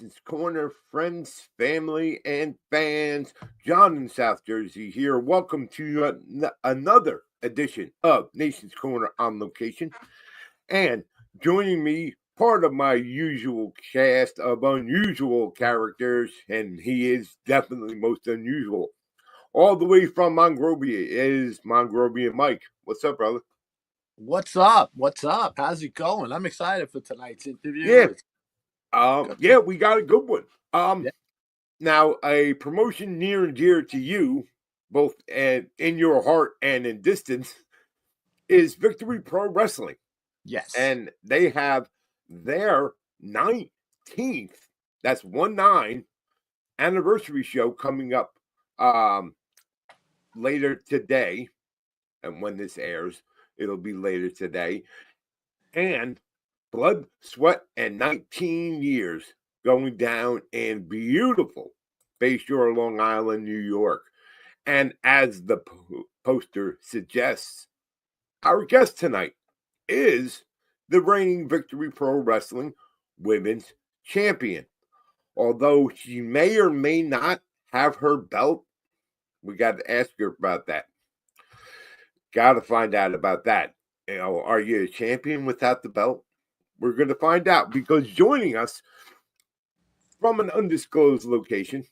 Nation's Corner, friends, family, and fans. John in South Jersey here. Welcome to another edition of Nation's Corner on location. And joining me, part of my usual cast of unusual characters, and he is definitely most unusual. All the way from Monrovia is Mongrovian Mike. What's up, brother? What's up? What's up? How's it going? I'm excited for tonight's interview. Yeah, we got a good one. Yeah. Now a promotion near and dear to you, both and in your heart and in distance, is Victory Pro Wrestling. Yes. And they have their 19th, that's 1-9, anniversary show coming up later today. And when this airs, it'll be later today. And blood, sweat, and 19 years going down in beautiful Bayshore, Long Island, New York. And as the poster suggests, our guest tonight is the reigning Victory Pro Wrestling Women's Champion. Although she may or may not have her belt, we got to ask her about that. Got to find out about that. You know, are you a champion without the belt? We're going to find out, because joining us from an undisclosed location,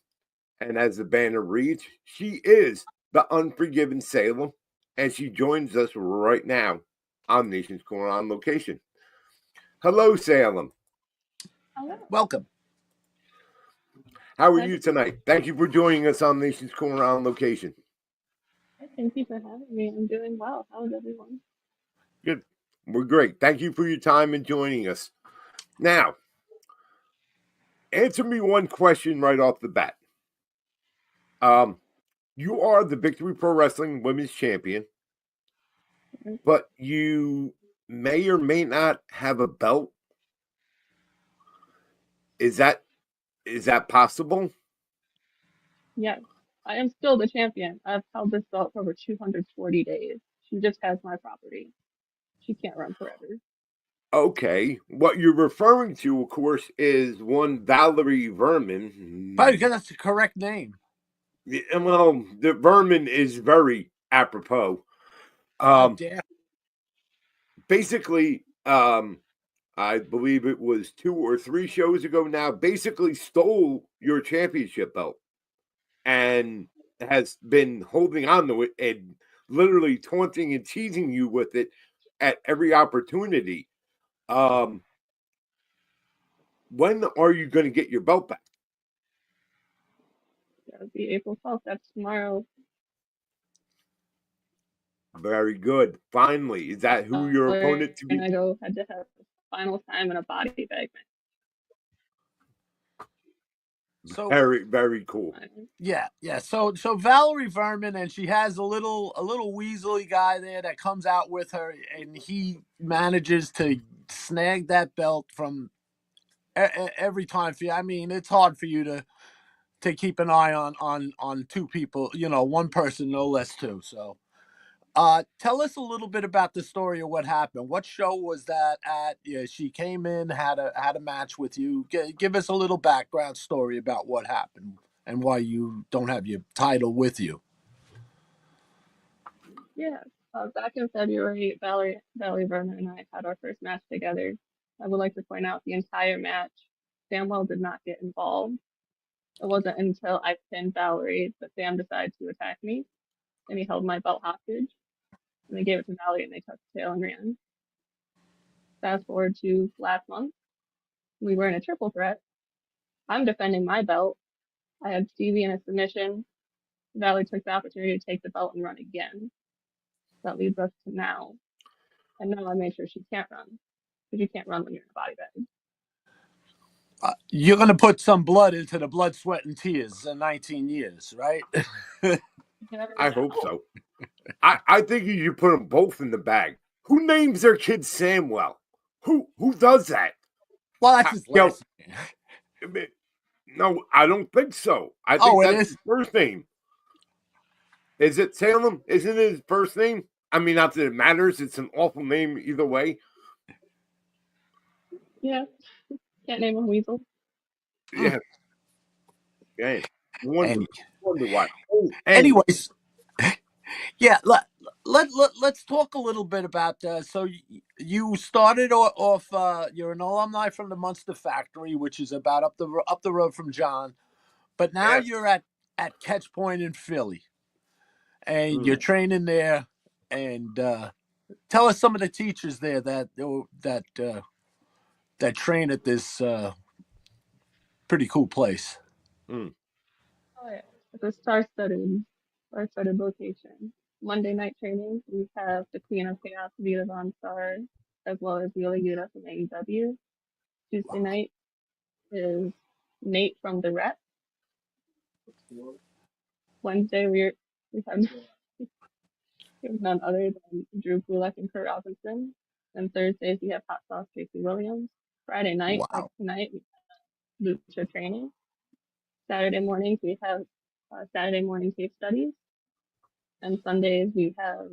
and as the banner reads, she is the Unforgiven Salem, and she joins us right now on Nation's Corner on location. Hello, Salem. Hello. Welcome. How are you tonight? Thank you for joining us on Nation's Corner on location. Thank you for having me. I'm doing well. How is everyone? Good. We're great. Thank you for your time and joining us. Now, answer me one question right off the bat. You are the Victory Pro Wrestling Women's Champion, but you may or may not have a belt. Is that possible? Yes, I am still the champion. I've held this belt for over 240 days. She just has my property. She can't run forever. Okay. What you're referring to, of course, is one Valerie Vermin. Probably because that's the correct name. Well, the Vermin is very apropos. Basically, I believe it was 2 or 3 shows ago now, basically stole your championship belt and has been holding on to it and literally taunting and teasing you with it at every opportunity. When are you going to get your belt back? That would be April 12th. That's tomorrow. Very good. Finally, is that who your opponent to be? And I go head to head the final time in a body bag match. So very, very cool. Yeah. So Valerie Vermin, and she has a little weaselly guy there that comes out with her, and he manages to snag that belt from every time for you. I mean, it's hard for you to keep an eye on two people, one person, no less, two. So tell us a little bit about the story of what happened. What show was that at? Yeah, she came in, had a match with you. Give us a little background story about what happened and why you don't have your title with you. Yeah, back in February, Valerie Vernon and I had our first match together. I would like to point out the entire match, Samwell did not get involved. It wasn't until I pinned Valerie that Sam decided to attack me, and he held my belt hostage. And they gave it to Valerie, and they tucked the tail and ran. Fast forward to last month, we were in a triple threat. I'm defending my belt. I had Stevie in a submission. Valerie took the opportunity to take the belt and run again. That leads us to now. And now I made sure she can't run, because you can't run when you're in a body bag. You're going to put some blood into the blood, sweat, and tears in 19 years, right? I hope so. I think you should put them both in the bag. Who names their kid Samwell? Who does that? Well, that's his last name. No, I don't think so. I think that's his first name. Is it Salem? Isn't it his first name? I mean, not that it matters. It's an awful name either way. Yeah. Can't name a weasel. Yeah. Yeah. Wonder, Any, wonder why. Oh, and anyways, yeah. Let's talk a little bit about. So you started off. You're an alumni from the Munster Factory, which is about up the road from John. But now yes. you're at Catch Point in Philly, and you're Mm. training there. And tell us some of the teachers there that train at this pretty cool place. Mm. Oh yeah, it's a star-studded location. Monday night trainings, we have the Queen of Chaos, Vita Von Star, as well as Yola Yuta from AEW. Tuesday night is Nate from the Rep. Wednesday we have none other than Drew Gulak and Kurt Robinson. And Thursdays we have Hot Sauce Tracy Williams. Friday night, like Wow. tonight, we have Lucha training. Saturday mornings we have Saturday morning case studies. And Sundays we have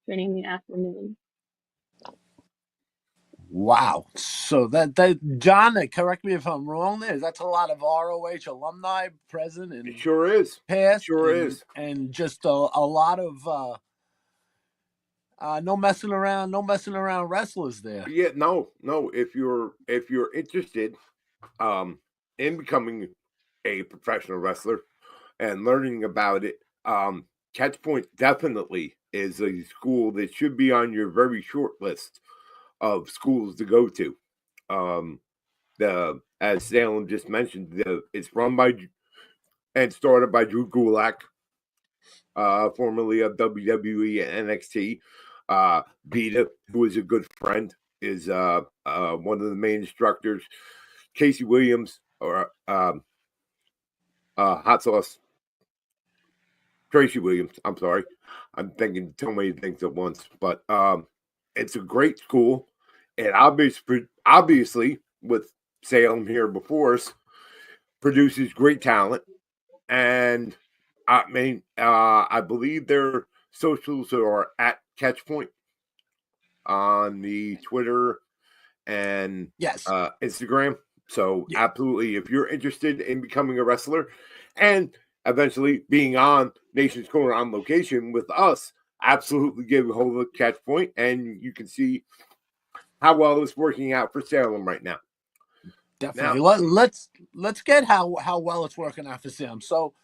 training in the afternoon. Wow. So that John, correct me if I'm wrong there. That's a lot of ROH alumni present It and sure is. It past sure is. and just a lot of no messing around wrestlers there. Yeah, no. If you're interested in becoming a professional wrestler and learning about it, Catchpoint definitely is a school that should be on your very short list of schools to go to. Um, the as Salem just mentioned, it's run by and started by Drew Gulak, formerly of WWE and NXT. Vita, who is a good friend, is one of the main instructors. Casey Williams, or Hot Sauce Tracy Williams. I'm sorry, I'm thinking so many things at once. But it's a great school, and obviously with Salem here before us, produces great talent. And I mean, I believe their socials are at Catchpoint on the Twitter and Yes. Instagram. So Yeah, absolutely, if you're interested in becoming a wrestler and eventually being on Nation's Corner on location with us, absolutely give a hold of Catchpoint, and you can see how well it's working out for Salem right now. Now, definitely. Let's get how well it's working out for Sam. So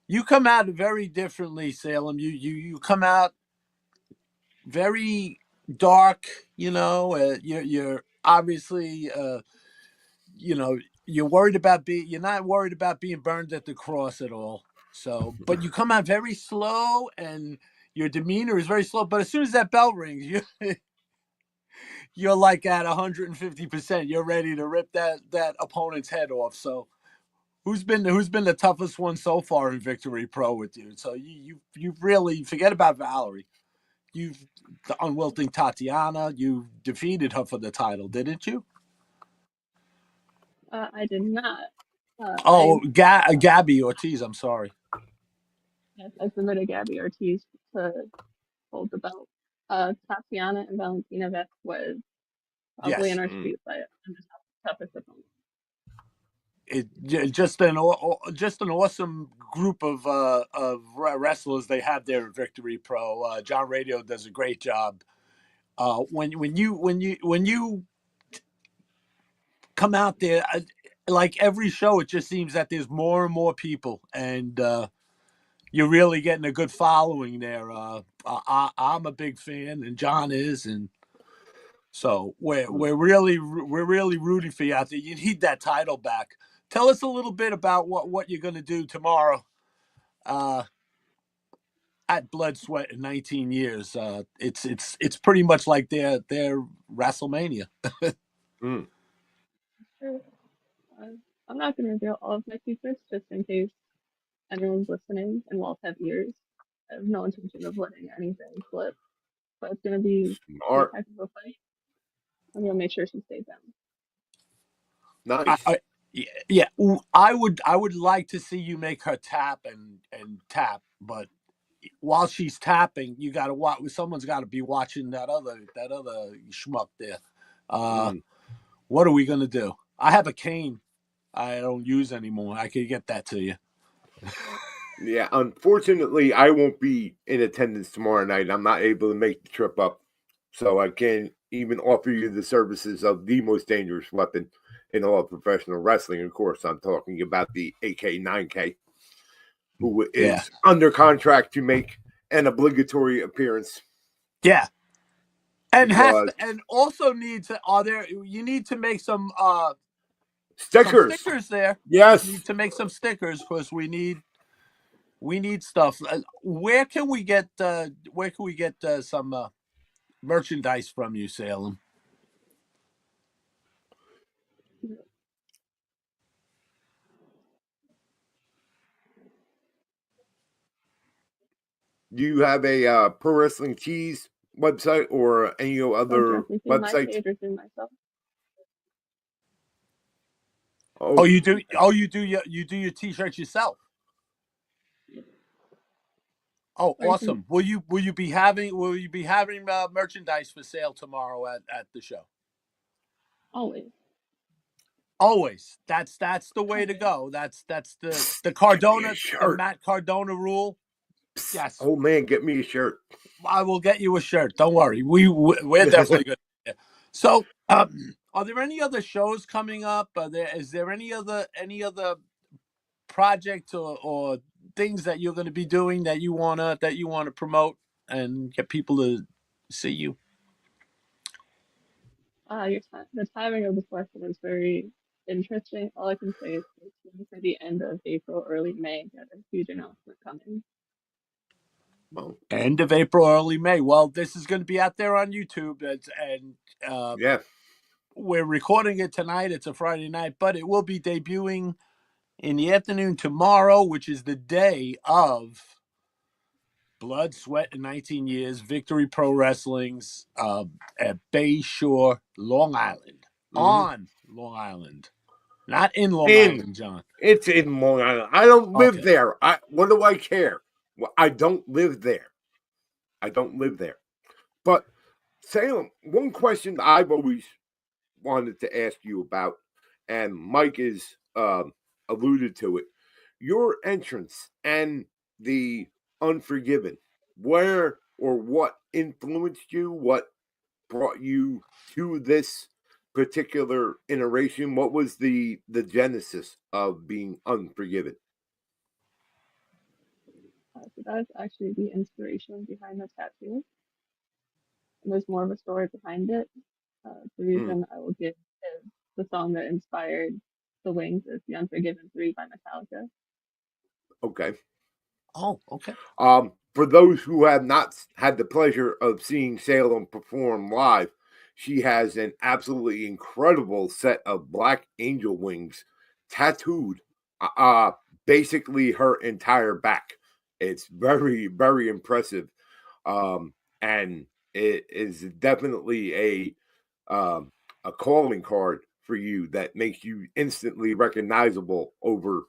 you come out very differently, Salem. You come out very dark. You're obviously you're worried about you're not worried about being burned at the cross at all. So, but you come out very slow and your demeanor is very slow. But as soon as that bell rings, you're like at 150%. You're ready to rip that opponent's head off. So, who's been the toughest one so far in Victory Pro with you? So you really forget about Valerie. You've the unwilting Tatiana. You defeated her for the title, didn't you? I did not. Oh, Gabby Ortiz. I'm sorry. I submitted Gabby Ortiz to hold the belt. Tatiana and Valentina Vec was probably in Yes. our street fight. I'm the toughest opponent. Just an awesome group of wrestlers they have there at Victory Pro. John Radio does a great job. When you come out there, like every show, it just seems that there's more and more people, and you're really getting a good following there. I'm a big fan, and John is, and so we're really rooting for you out there. You need that title back. Tell us a little bit about what you're going to do tomorrow uh, at Blood, Sweat, and 19 Years. It's pretty much like their WrestleMania. mm, Sure. Uh, I'm not going to reveal all of my secrets just in case anyone's listening and walls have ears. I have no intention of letting anything slip, but it's going to be a good smart, type of a fight. I'm going to make sure she stays down. I, nice. I yeah, I would like to see you make her tap and tap, but while she's tapping, you got to watch. Someone's got to be watching that other schmuck there. Uh, Mm, what are we gonna do? I have a cane. I don't use anymore. I could get that to you. Yeah, unfortunately, I won't be in attendance tomorrow night. I'm not able to make the trip up, so I can't even offer you the services of the most dangerous weapon in all of professional wrestling. Of course, I'm talking about the AK-9K, who Yeah. is under contract to make an obligatory appearance. Yeah. And Because and also needs you need to make some stickers. there. Yes. You need to make some stickers because we need stuff. Where can we get some merchandise from you, Salem? Do you have a pro wrestling tees website or any other Directly through my websites? page or through myself. Oh, you do. Oh, you do your t-shirts yourself. Oh, awesome! Will you be having merchandise for sale tomorrow at the show? Always. Always. That's the way to go. That's the Cardona, the Matt Cardona rule. Yes. Oh man, get me a shirt. I will get you a shirt. Don't worry. We're definitely good. So, are there any other shows coming up? Is there any other project or things that you're going to be doing that you wanna promote and get people to see you? The timing of the question is very interesting. All I can say is stay tuned for the end of April, early May. Got a huge announcement coming. Well, End of April, early May. Well, this is going to be out there on YouTube, and yeah. we're recording it tonight. It's a Friday night, but it will be debuting in the afternoon tomorrow, which is the day of Blood, Sweat, and 19 Years Victory Pro Wrestling's at Bay Shore, Long Island. On Long Island. Not in Long Island, John. It's in Long Island. I don't live there. What do I care? Well, I don't live there. But Salem, one question I've always wanted to ask you about, and Mike is alluded to it. Your entrance and the Unforgiven. Where or what influenced you? What brought you to this particular iteration? What was the genesis of being Unforgiven? So that's actually the inspiration behind the tattoo. And there's more of a story behind it. The reason I will give is the song that inspired the Wings is The Unforgiven 3 by Metallica. Okay. Oh, okay. For those who have not had the pleasure of seeing Salem perform live, she has an absolutely incredible set of black angel wings tattooed basically her entire back. It's very, very impressive. And it is definitely a calling card for you that makes you instantly recognizable over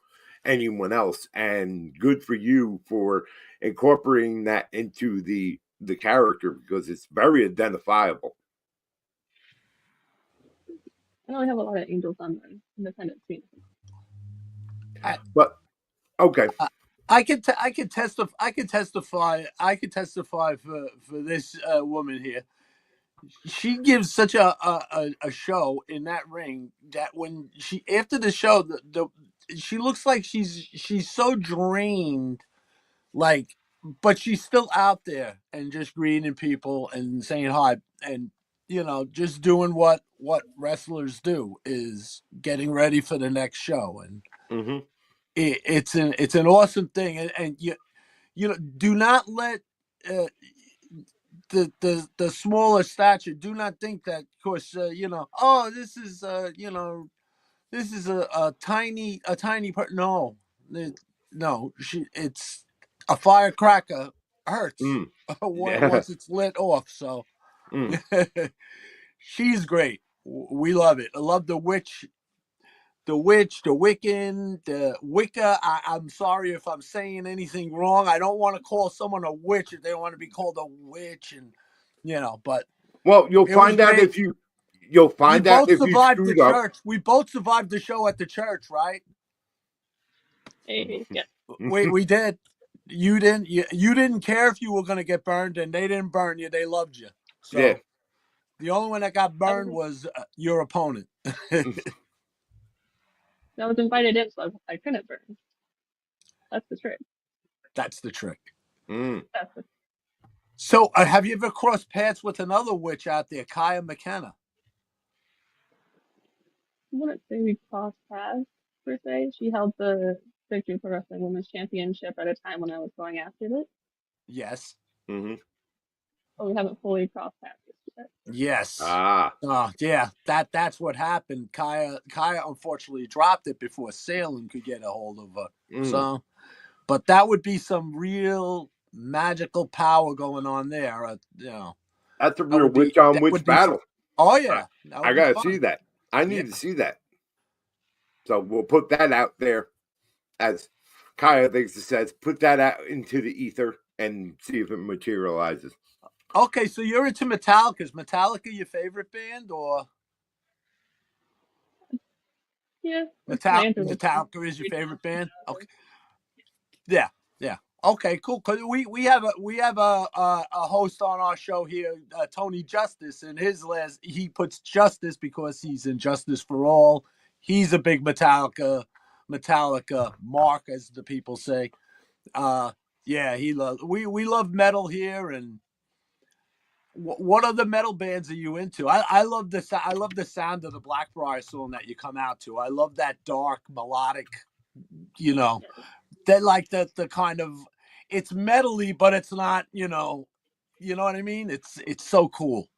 anyone else. And good for you for incorporating that into the character because it's very identifiable. I know we have a lot of angels on the independent scene. But okay. I could testify for this woman here. She gives such a show in that ring that when she after the show she looks like she's so drained, like, but she's still out there and just greeting people and saying hi and just doing what wrestlers do, is getting ready for the next show. And it's an awesome thing. And do not let uh, the smaller stature, do not think that, of course, oh, this is a tiny no, it's a firecracker hurts once it's lit off. So she's great. We love it. I love the Wiccan, the Wicca. I'm sorry if I'm saying anything wrong. I don't want to call someone a witch if they want to be called a witch, and but well, you'll find out you'll We find out both if you survived the screwed up. church. We both survived the show at the church, right? Yeah. We did. You didn't. You didn't care if you were going to get burned, and they didn't burn you. They loved you. So Yeah. the only one that got burned was your opponent. I was invited in, so I couldn't burn. That's the trick. That's the trick. Mm. That's the So, have you ever crossed paths with another witch out there, Kaya McKenna? I wouldn't say we crossed paths per se. She held the Victory Pro Wrestling Women's Championship at a time when I was going after it, Yes. Mm-hmm. but we haven't fully crossed paths yet. Yes. Ah. Yeah. That's what happened. Kaya unfortunately dropped it before Salem could get a hold of her. Mm. So, but that would be some real magical power going on there. That's a that real would be witch on that witch would be fun. battle. Oh yeah, that would I be gotta fun. see that. I Yeah. need to see that. So we'll put that out there, as Kaya thinks it says. Put that out into the ether and see if it materializes. Okay, so you're into Metallica. Is Metallica your favorite band, or Yeah, Metallica is your favorite band? Okay. Yeah. Okay, cool. Cause we have a host on our show here, Tony Justice, and he puts Justice because he's in Justice for All. He's a big Metallica mark, as the people say. Yeah, we love metal here. And what other metal bands are you into? I love the sound of the Blackbriar song that you come out to. I love that dark melodic, that like the kind of, it's metally, but it's not, you know what I mean? It's so cool.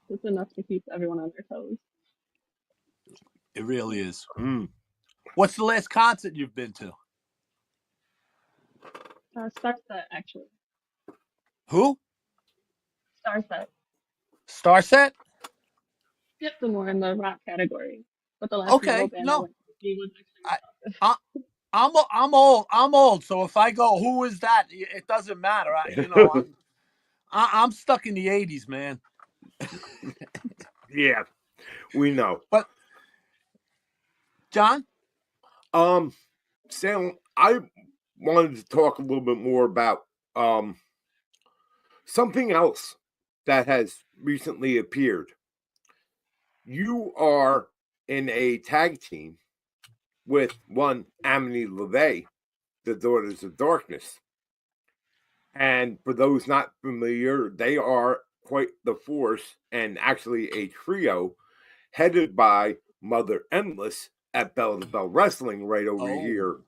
It's enough to keep everyone on their toes. It really is. Mm. What's the last concert you've been to? Starset, actually. Who? Starset. Starset? Yep, the more in the rock category. But the last metal Okay, band I no, went to see was I, actually I I'm old. I'm old. So if I go, who is that? It doesn't matter. I'm stuck in the '80s, man. Yeah, we know. But John, Sam, I wanted to talk a little bit more about something else that has recently appeared. You are in a tag team with one Amity LeVay, the Daughters of Darkness. And for those not familiar, they are quite the force and actually a trio headed by Mother Endless at Bell to Bell Wrestling right over here,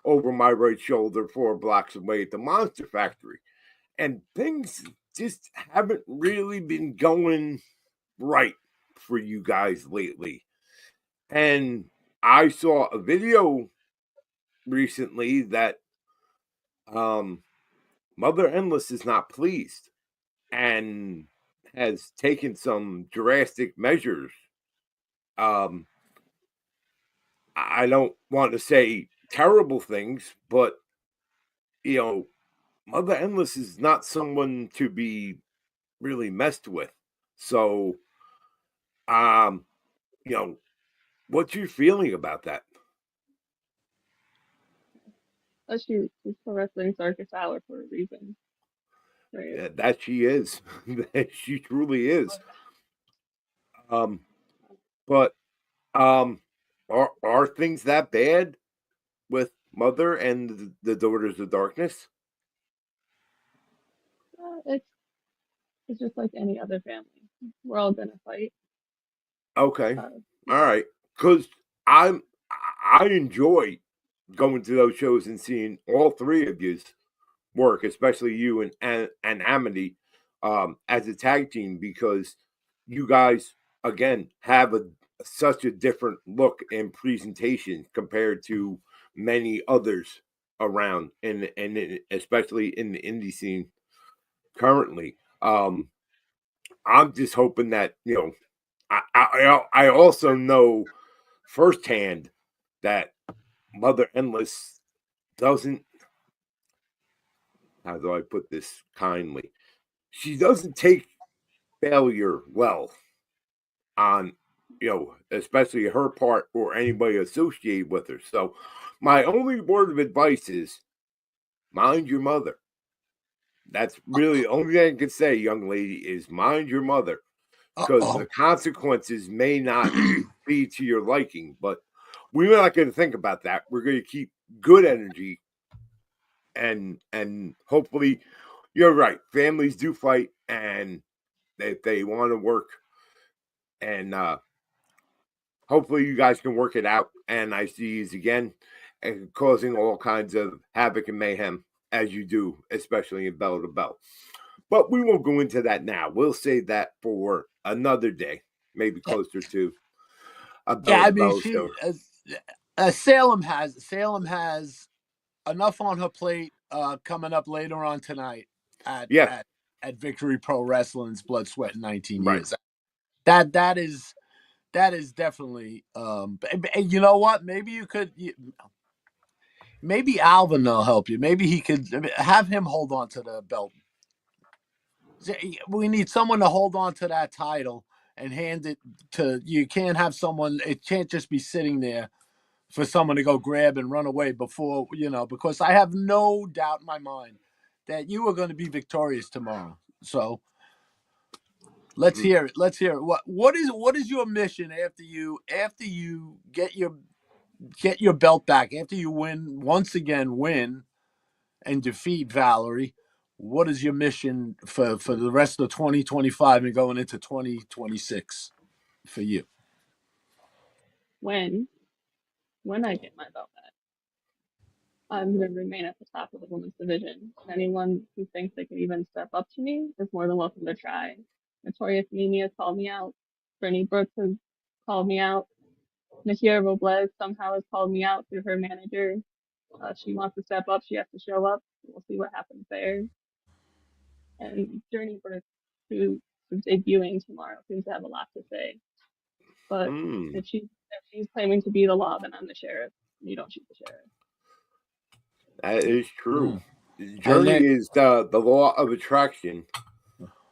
over my right shoulder, 4 blocks away at the Monster Factory. And things just haven't really been going right for you guys lately. And I saw a video recently that Mother Endless is not pleased and has taken some drastic measures. I don't want to say terrible things, but Mother Endless is not someone to be really messed with. So, um, you know, what's your feeling about that? she's pro wrestling circus hour for a reason. Right. Yeah, that she is. She truly is. But are things that bad with Mother and the Daughters of Darkness? It's just like any other family. We're all gonna fight. Okay, Uh, all right. Because I enjoy going to those shows and seeing all 3 of you work, especially you and Amity, as a tag team, because you guys again have such a different look and presentation compared to many others around, and especially in the indie scene currently. I'm just hoping that I also know firsthand that Mother Endless doesn't, how do I put this kindly? She doesn't take failure well. on, especially her part or anybody associated with her. So my only word of advice is mind your mother. That's really the only thing I can say, young lady, is mind your mother, because the Uh-oh. consequences may not be to your liking. But we're not going to think about that. We're going to keep good energy, and hopefully, you're right. Families do fight, and if they want to work, and hopefully you guys can work it out. And I see you again, and causing all kinds of havoc and mayhem as you do, especially in bell to bell. But we won't go into that now. We'll save that for another day, maybe closer to a Yeah, bell I to mean, bell she show. Salem has enough on her plate coming up later on tonight at Yeah, at at Victory Pro Wrestling's Blood, Sweat, and 19 right. Years. That is definitely you know what? Maybe Alvin will help you. Maybe he could have him hold on to the belt. We need someone to hold on to that title and hand it to. You can't have someone. It can't just be sitting there for someone to go grab and run away before, because I have no doubt in my mind that you are going to be victorious tomorrow. So let's Mm. hear it. Let's hear it. What is your mission after you get your belt back, after you win and defeat Valerie? What is your mission for the rest of 2025 and going into 2026 for you? When I get my belt back, I'm going to remain at the top of the women's division. And anyone who thinks they can even step up to me is more than welcome to try. Notorious Mimi has called me out. Brittany Brooks has called me out. Nakia Robles somehow has called me out through her manager. She wants to step up. She has to show up. We'll see what happens there. And Journey Brooks, who's debuting tomorrow, seems to have a lot to say. But Mm. if she's claiming to be the law, then I'm the sheriff. You don't shoot the sheriff. That is true. Mm. And Journey then, is the law of attraction,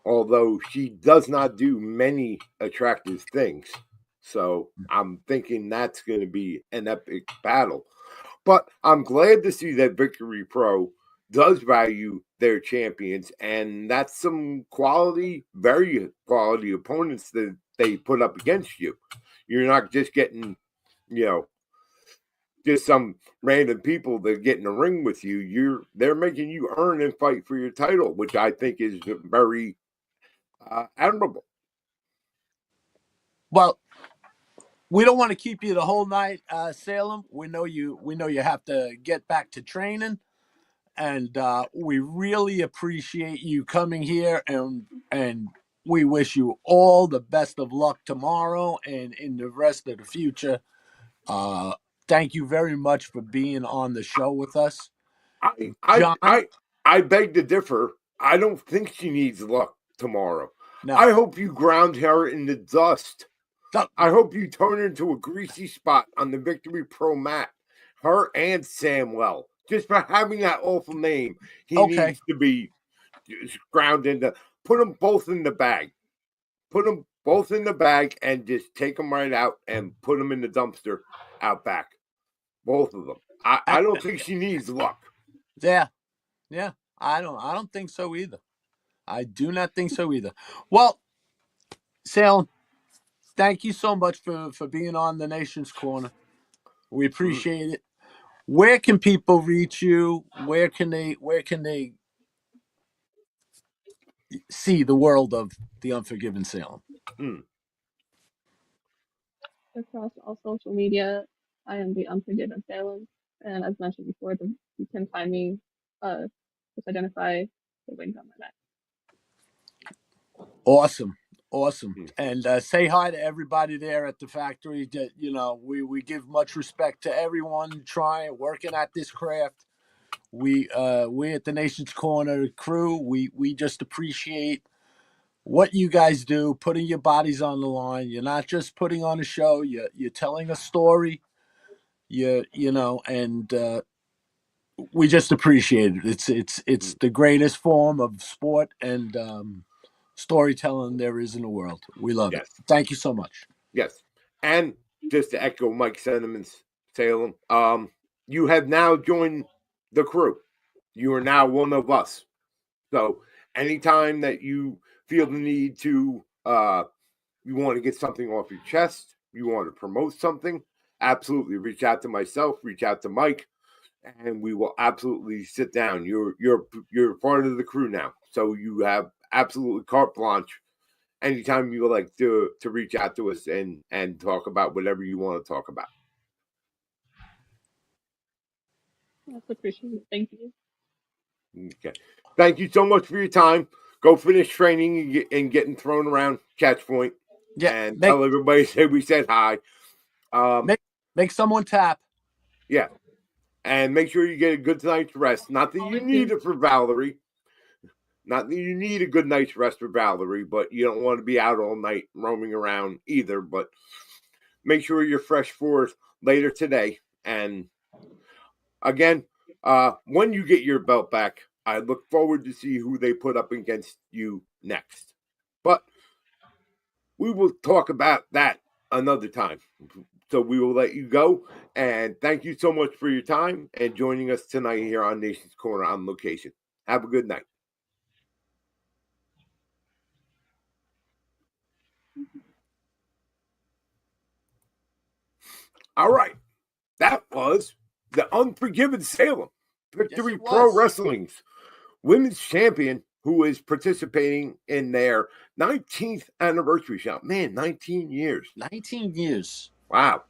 although she does not do many attractive things. So I'm thinking that's going to be an epic battle. But I'm glad to see that Victory Pro does value their champions, and that's some quality, very quality opponents that they put up against you. You're not just getting, you know, just some random people that get in the ring with you. They're making you earn and fight for your title, which I think is very admirable. well, we don't want to keep you the whole night, Salem. We know you. We know you have to get back to training, and we really appreciate you coming here, and we wish you all the best of luck tomorrow and in the rest of the future. Uh, Thank you very much for being on the show with us, I I John. I I beg to differ. I don't think she needs luck tomorrow. No, I hope you ground her in the dust. no, I hope you turn her into a greasy spot on the Victory Pro mat. Her and Samwell. Just for having that awful name, he okay. needs to be ground into. Put them both in the bag. Put them both in the bag and just take them right out and put them in the dumpster out back. Both of them. I don't think she needs luck. Yeah, yeah. I don't think so either. I do not think so either. Well, Salem, thank you so much for being on the Nation's Corner. We Mm, appreciate it. Where can people reach you? Where can they see the world of the Unforgiven Salem? mm, Across all social media, I am the Unforgiven Salem. And as mentioned before, you can find me, just identify the wings on my back. Awesome, awesome. mm, And say hi to everybody there at the factory. That we give much respect to everyone trying working at this craft. We at the Nation's Corner crew. We just appreciate what you guys do, putting your bodies on the line. You're not just putting on a show. You're telling a story. And we just appreciate it. It's mm. the greatest form of sport, and storytelling there is in the world. We love it. Yes. Thank you so much. Yes. And just to echo Mike's sentiments, Salem, you have now joined the crew. You are now one of us. So anytime that you feel the need to you want to get something off your chest, you want to promote something, absolutely reach out to myself, reach out to Mike, and we will absolutely sit down. You're part of the crew now. So you have absolutely carte blanche anytime you would like to reach out to us and talk about whatever you want to talk about. That's appreciated. Thank you. Okay. Thank you so much for your time. Go finish training and getting thrown around catch point. Yeah, And tell everybody we said hi. Make someone tap. Yeah. And make sure you get a good night's rest. Not that you need it for Valerie. Not that you need a good night's rest for Valerie, but you don't want to be out all night roaming around either. But make sure you're fresh for later today. And again, when you get your belt back, I look forward to see who they put up against you next. But we will talk about that another time. So we will let you go. And thank you so much for your time and joining us tonight here on Nation's Corner on location. Have a good night. All right. That was the Unforgiven Salem Victory Pro Wrestling's women's champion, who is participating in their 19th anniversary show. Man, 19 years. 19 years. Wow.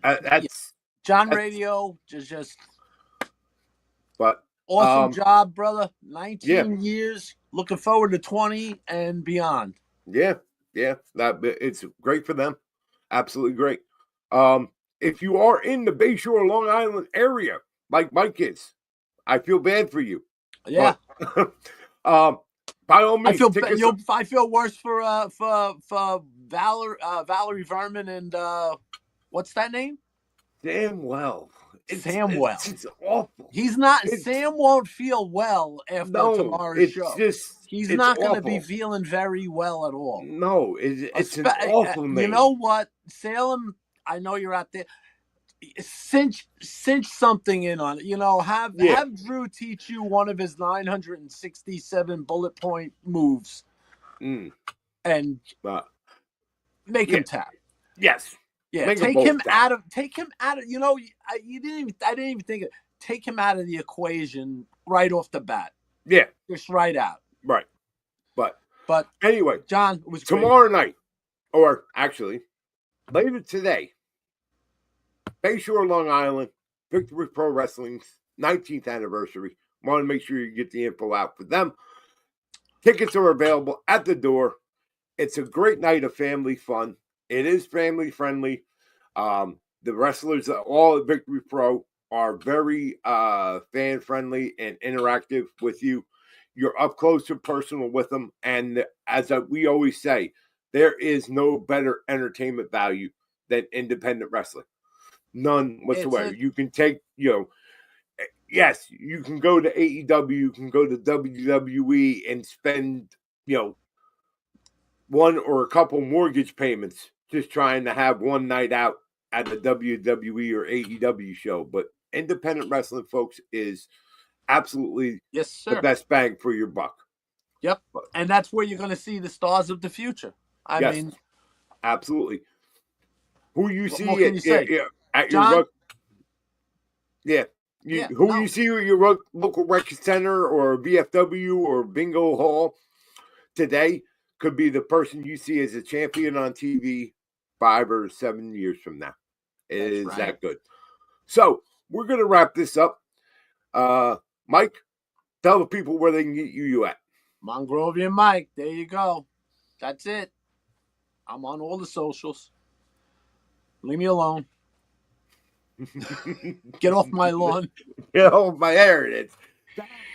That's John Radio just but awesome job, brother. 19 years. Looking forward to 20 and beyond. Yeah. It's great for them. Absolutely great. If you are in the Bayshore, Long Island area, like Mike is, I feel bad for you. Yeah. But, by all means, I feel worse for Valerie Verman and what's that name? Samwell. Samwell. It's awful. He's not. Sam won't feel well after tomorrow's show. He's not going to be feeling very well at all. No, it's an awful name. You know what, Salem? I know you're out there. Cinch something in on it. You know, have Drew teach you one of his 967 bullet point moves, and make him tap. Yes. Yeah, take him out of. You know, I didn't even think of. Take him out of the equation right off the bat. Yeah, just right out. Right, but anyway, John, it was tomorrow night, or actually later today. Bayshore, Long Island, Victory Pro Wrestling's 19th anniversary. Want to make sure you get the info out for them. Tickets are available at the door. It's a great night of family fun. It is family friendly. The wrestlers, all at Victory Pro, are very fan friendly and interactive with you. You're up close and personal with them. And as we always say, there is no better entertainment value than independent wrestling. None whatsoever. You can take, yes, you can go to AEW, you can go to WWE and spend, one or a couple mortgage payments just trying to have one night out at the WWE or AEW show. But independent wrestling, folks, is absolutely the best bang for your buck. Yep. And that's where you're going to see the stars of the future. I mean, absolutely. Who you see at John? your you see at your local rec center or VFW or bingo hall today could be the person you see as a champion on TV 5 or 7 years from now. It is that good. So we're going to wrap this up. Mike, tell the people where they can get you at. Mongrovian Mike. There you go. That's it. I'm on all the socials. Leave me alone. Get off my lawn. Get off my hair. That's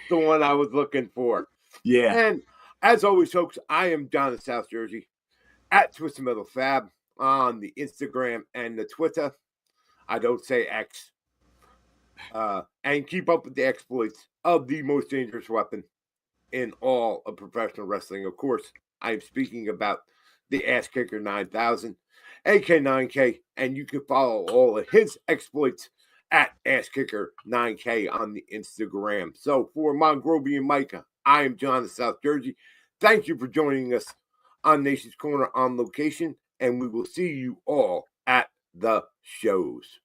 the one I was looking for. Yeah. And as always, folks, I am John in South Jersey at Twisted Metal Fab on the Instagram and the Twitter. I don't say X. And keep up with the exploits of the most dangerous weapon in all of professional wrestling, of course, I'm speaking about the Ass Kicker 9000, AK9K, and you can follow all of his exploits at Ass Kicker 9K on the Instagram. So for Mongrovian Mike, I am John of South Jersey. Thank you for joining us on Nation's Corner on location, and we will see you all at the shows.